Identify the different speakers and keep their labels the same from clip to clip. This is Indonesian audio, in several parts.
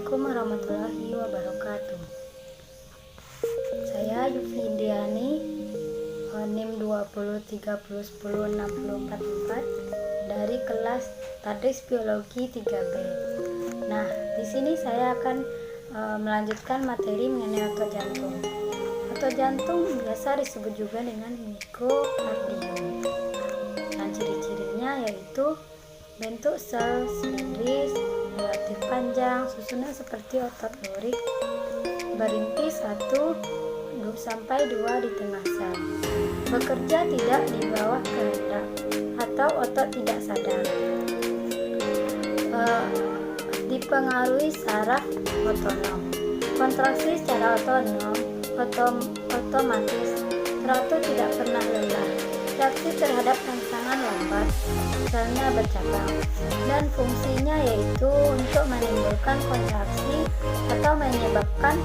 Speaker 1: Assalamualaikum warahmatullahi wabarakatuh. Saya Yufi Indiani, NIM 2030101064 dari kelas Tadris Biologi 3B. Nah, di sini saya akan melanjutkan materi mengenai otot jantung. Otot jantung biasa disebut juga dengan miokardium. Nah, ciri-cirinya yaitu bentuk sel silindris, relatif panjang, susunan seperti otot lurik, berintis 1-2 di tengah sel, bekerja tidak di bawah kehendak atau otot tidak sadar, dipengaruhi saraf otonom, kontraksi secara otomatis, teratur tidak pernah lelah, reaksi terhadap rangsangan lambat, selnya bercabang, dan fungsinya yaitu untuk menimbulkan kontraksi atau menyebabkan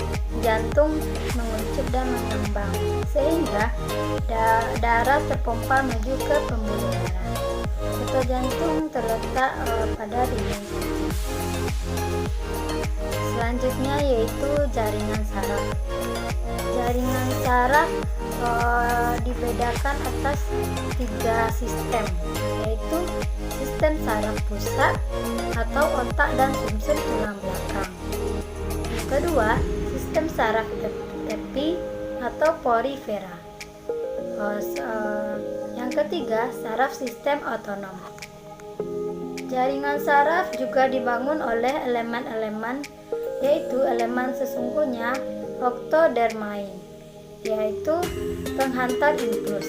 Speaker 1: jantung menguncup dan mengembang sehingga darah terpompa menuju ke pembuluh darah. Otot jantung terletak pada dinding jantung. Selanjutnya yaitu jaringan saraf. Jaringan saraf dibedakan atas 3 sistem, yaitu sistem saraf pusat atau otak dan sumsum tulang belakang. Yang kedua, sistem saraf tepi atau porifera. Yang ketiga, saraf sistem otonom. Jaringan saraf juga dibangun oleh elemen-elemen, yaitu elemen sesungguhnya oktodermain, yaitu penghantar impuls.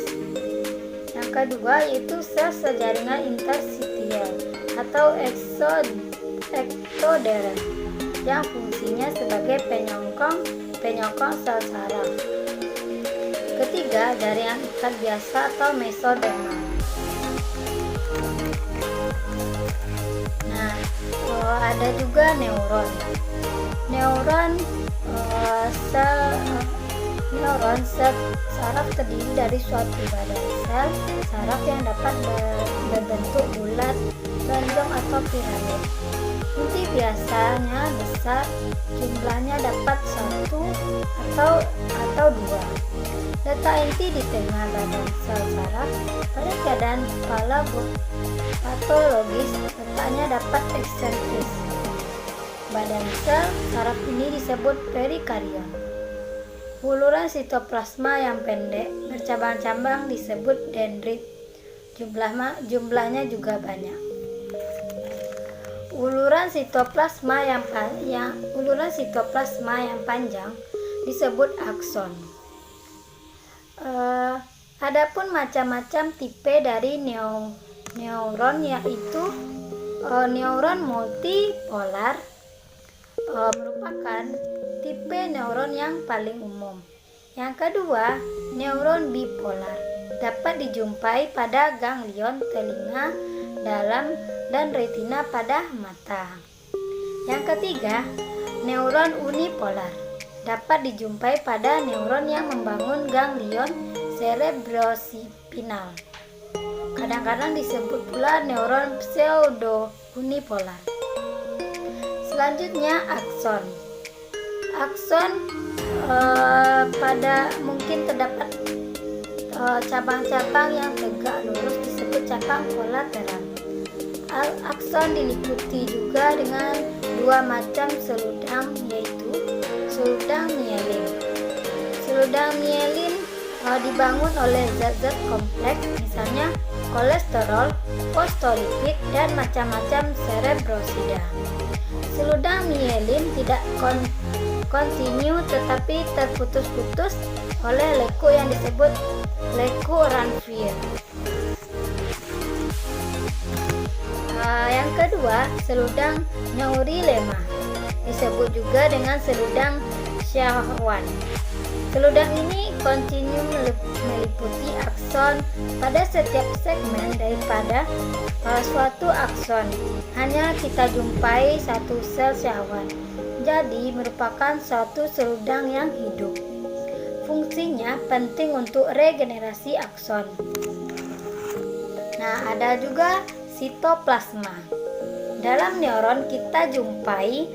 Speaker 1: Yang kedua yaitu sel jaringan interstitial atau ektoderm yang fungsinya sebagai penyokong sel saraf. Ketiga, jaringan ikat biasa atau mesodermal. Nah, ada juga neuron. Neuron sel saraf terdiri dari suatu badan sel saraf yang dapat berbentuk bulat, lonjong atau piramid. Inti biasanya besar, jumlahnya dapat 1 atau 2. Letak inti di tengah badan sel saraf. Pada keadaan kepala patologis, letaknya dapat eksentris. Badan sel saraf ini disebut perikarion. Uluran sitoplasma yang pendek bercabang-cabang disebut dendrit. Jumlahnya juga banyak. Uluran sitoplasma yang panjang disebut akson. Adapun macam-macam tipe dari neuron yaitu neuron multipolar merupakan tipe neuron yang paling umum. Yang kedua, neuron bipolar dapat dijumpai pada ganglion telinga dalam dan retina pada mata. Yang ketiga, neuron unipolar dapat dijumpai pada neuron yang membangun ganglion cerebrospinal. Kadang-kadang disebut pula neuron pseudo unipolar. Selanjutnya, akson. Akson pada mungkin terdapat cabang-cabang yang tegak lurus disebut cabang kolateral. Akson diliputi juga dengan 2 macam seludang, yaitu seludang mielin. Seludang mielin dibangun oleh zat-zat kompleks, misalnya kolesterol, fosfolipid, dan macam-macam serebrosida. Seludang mielin tidak kontinu tetapi terputus-putus oleh leku yang disebut leku Ranvier. Yang kedua, seludang neurilema disebut juga dengan seludang Schwann. Seludang ini kontinu meliputi akson pada setiap segmen daripada suatu akson. Hanya kita jumpai satu sel Schwann. Jadi merupakan suatu seludang yang hidup. Fungsinya penting untuk regenerasi akson. Nah, ada juga sitoplasma. Dalam neuron kita jumpai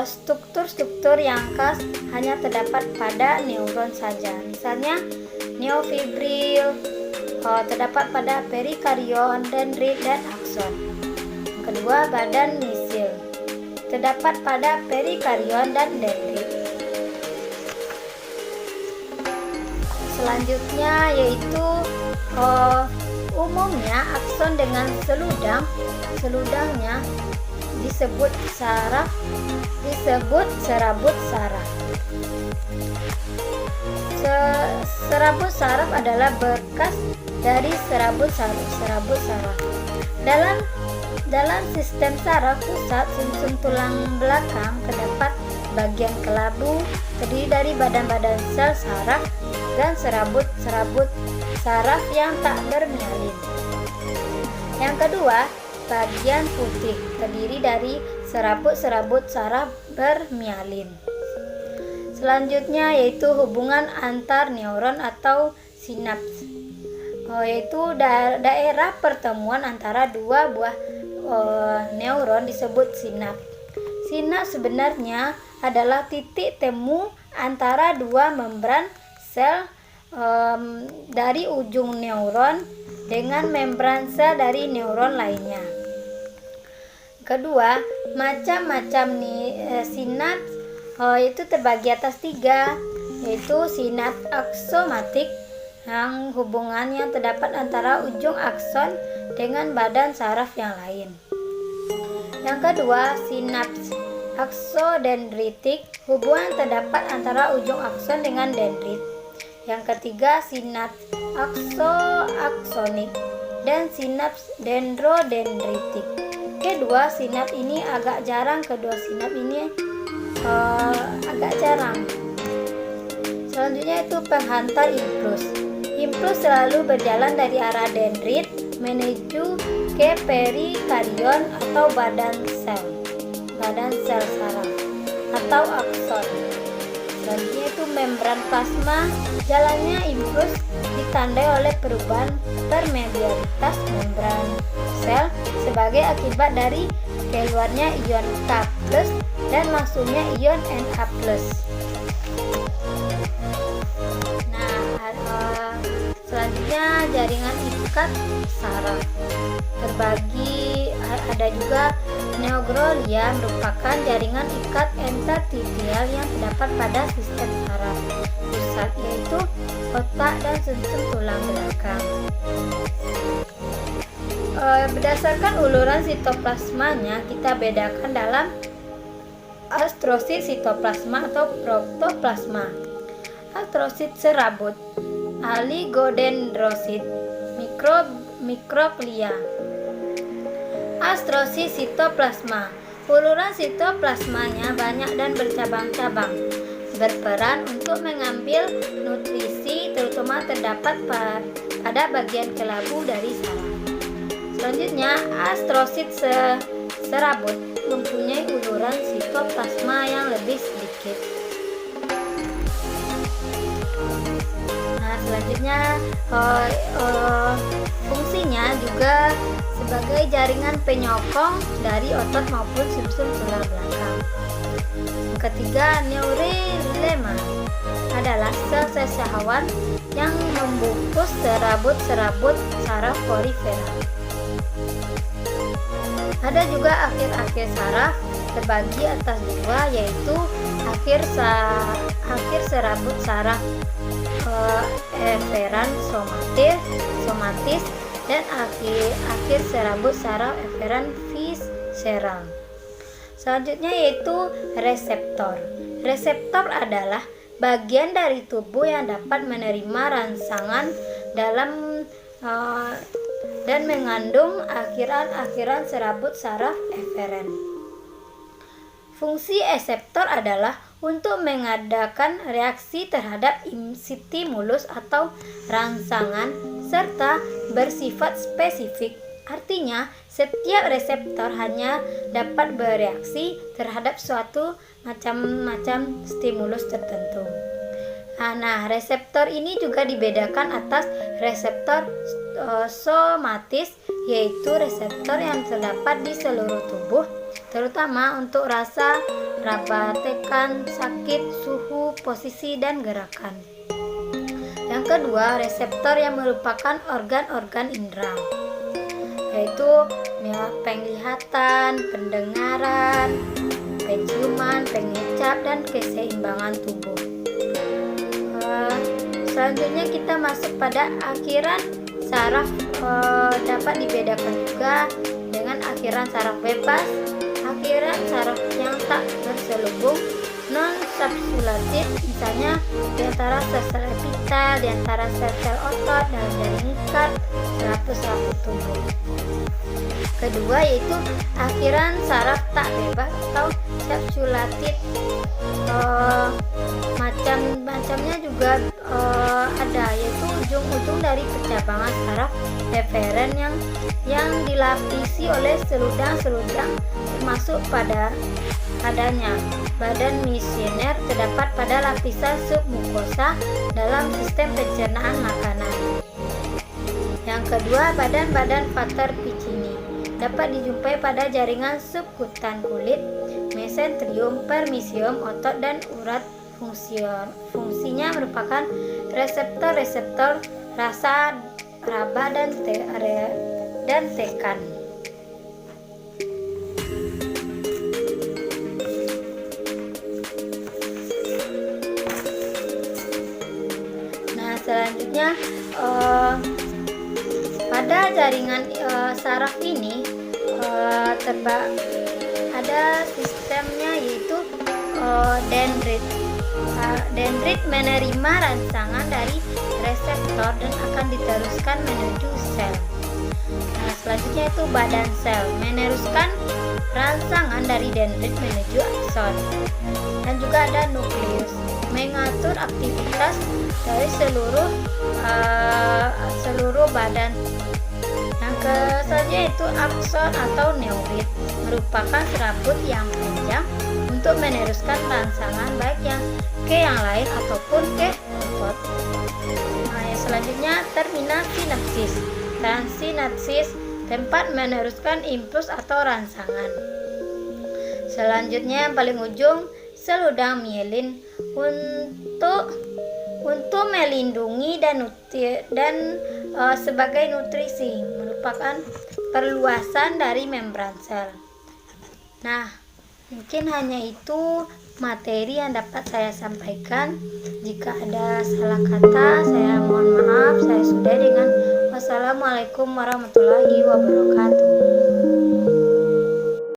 Speaker 1: struktur-struktur yang khas hanya terdapat pada neuron saja. Misalnya neofibril terdapat pada perikarion, dendrit, dan akson. Yang kedua, badan misil terdapat pada perikarion dan dendrit. Selanjutnya yaitu umumnya akson dengan seludangnya disebut serabut saraf. Serabut saraf adalah bekas dari serabut saraf. Dalam sistem saraf pusat, sumsum tulang belakang terdapat bagian kelabu terdiri dari badan-badan sel saraf dan serabut saraf yang tak bermialin. Yang kedua, bagian putih terdiri dari serabut saraf bermialin. Selanjutnya yaitu hubungan antar neuron atau sinaps, yaitu daerah pertemuan antara dua buah neuron disebut sinaps. Sinaps sebenarnya adalah titik temu antara dua membran sel dari ujung neuron dengan membran sel dari neuron lainnya. Kedua, macam-macam sinaps itu terbagi atas 3, yaitu sinaps aksomatik yang hubungannya terdapat antara ujung akson dengan badan saraf yang lain. Yang kedua, sinaps aksodendritik, hubungan terdapat antara ujung akson dengan dendrit. Yang ketiga, sinaps aksoaksonik dan sinaps dendrodendritik. Kedua sinaps ini agak jarang. Selanjutnya itu penghantar impuls. Impuls selalu berjalan dari arah dendrit menuju ke perikarion atau badan sel saraf atau akson. Selanjutnya itu membran plasma. Jalannya impuls ditandai oleh perubahan permeabilitas membran sel sebagai akibat dari keluarnya ion K+ dan masuknya ion Na+. Selanjutnya jaringan ikat saraf terbagi, ada juga neogrolia merupakan jaringan ikat endothelial yang terdapat pada sistem saraf pusat, yaitu otak dan sumsum tulang belakang. Berdasarkan uluran sitoplasmanya kita bedakan dalam astrosit sitoplasma atau protoplasma, astrosit serabut, oligodendrosit, mikroglia. Astrosit sitoplasma, uluran sitoplasmanya banyak dan bercabang-cabang, berperan untuk mengambil nutrisi terutama terdapat pada bagian kelabu dari saraf. Selanjutnya, astrosit serabut mempunyai uluran sitoplasma yang lebih sedikit. Nah, selanjutnya fungsinya juga sebagai jaringan penyokong dari otot maupun sumsum tulang belakang. Yang ketiga, neurilema adalah sel syahwat yang membungkus serabut saraf periferal. Ada juga akhir-akhir saraf terbagi atas 2, yaitu akhir serabut saraf eferan somatis dan akhir serabut saraf eferan visceral. Selanjutnya yaitu reseptor. Reseptor adalah bagian dari tubuh yang dapat menerima rangsangan dan mengandung akhiran akhiran serabut saraf eferen. Fungsi reseptor adalah untuk mengadakan reaksi terhadap stimulus atau rangsangan serta bersifat spesifik. Artinya, setiap reseptor hanya dapat bereaksi terhadap suatu macam stimulus tertentu. Nah, reseptor ini juga dibedakan atas reseptor somatis, yaitu reseptor yang terdapat di seluruh tubuh, terutama untuk rasa, raba, tekan, sakit, suhu, posisi, dan gerakan. Yang kedua, reseptor yang merupakan organ-organ indera, yaitu penglihatan, pendengaran, penciuman, pengecap, dan keseimbangan tubuh. Selanjutnya kita masuk pada akhiran saraf, dapat dibedakan juga dengan akhiran saraf bebas, akhiran saraf yang tak berselubung, non subsulatif, misalnya di antara sel-sel epitel, di antara sel-sel otot dalam jaring ikat, serabut tubuh. Kedua yaitu akhiran saraf tak bebas atau subsulatif. Macam-macamnya juga ada, yaitu ujung-ujung dari percabangan saraf eferen yang dilapisi oleh seludang-seludang, termasuk padanya badan misioner terdapat pada lapisan submukosa dalam sistem pencernaan makanan. Yang kedua, badan-badan Vater Piccini dapat dijumpai pada jaringan subkutan kulit, mesenterium, permisium, otot, dan urat. Fungsinya merupakan reseptor-reseptor rasa, raba, dan tekan. Nah, selanjutnya pada jaringan saraf ini ada sistemnya, yaitu dendrit. Dendrit menerima rangsangan dari reseptor dan akan diteruskan menuju sel. Nah, selanjutnya itu badan sel meneruskan rangsangan dari dendrit menuju akson. Dan juga ada nukleus mengatur aktivitas dari seluruh badan. Yang selanjutnya itu akson atau neurit, merupakan serabut yang panjang untuk meneruskan rangsangan baik yang ke yang lain ataupun ke otot. Nah, yang selanjutnya terminal sinapsis. Sinapsis tempat meneruskan impuls atau rangsangan. Selanjutnya yang paling ujung seludang mielin untuk melindungi dan sebagai nutrisi, merupakan perluasan dari membran sel. Nah, mungkin hanya itu materi yang dapat saya sampaikan. Jika ada salah kata, saya mohon maaf. Saya sudah dengan wassalamualaikum warahmatullahi wabarakatuh.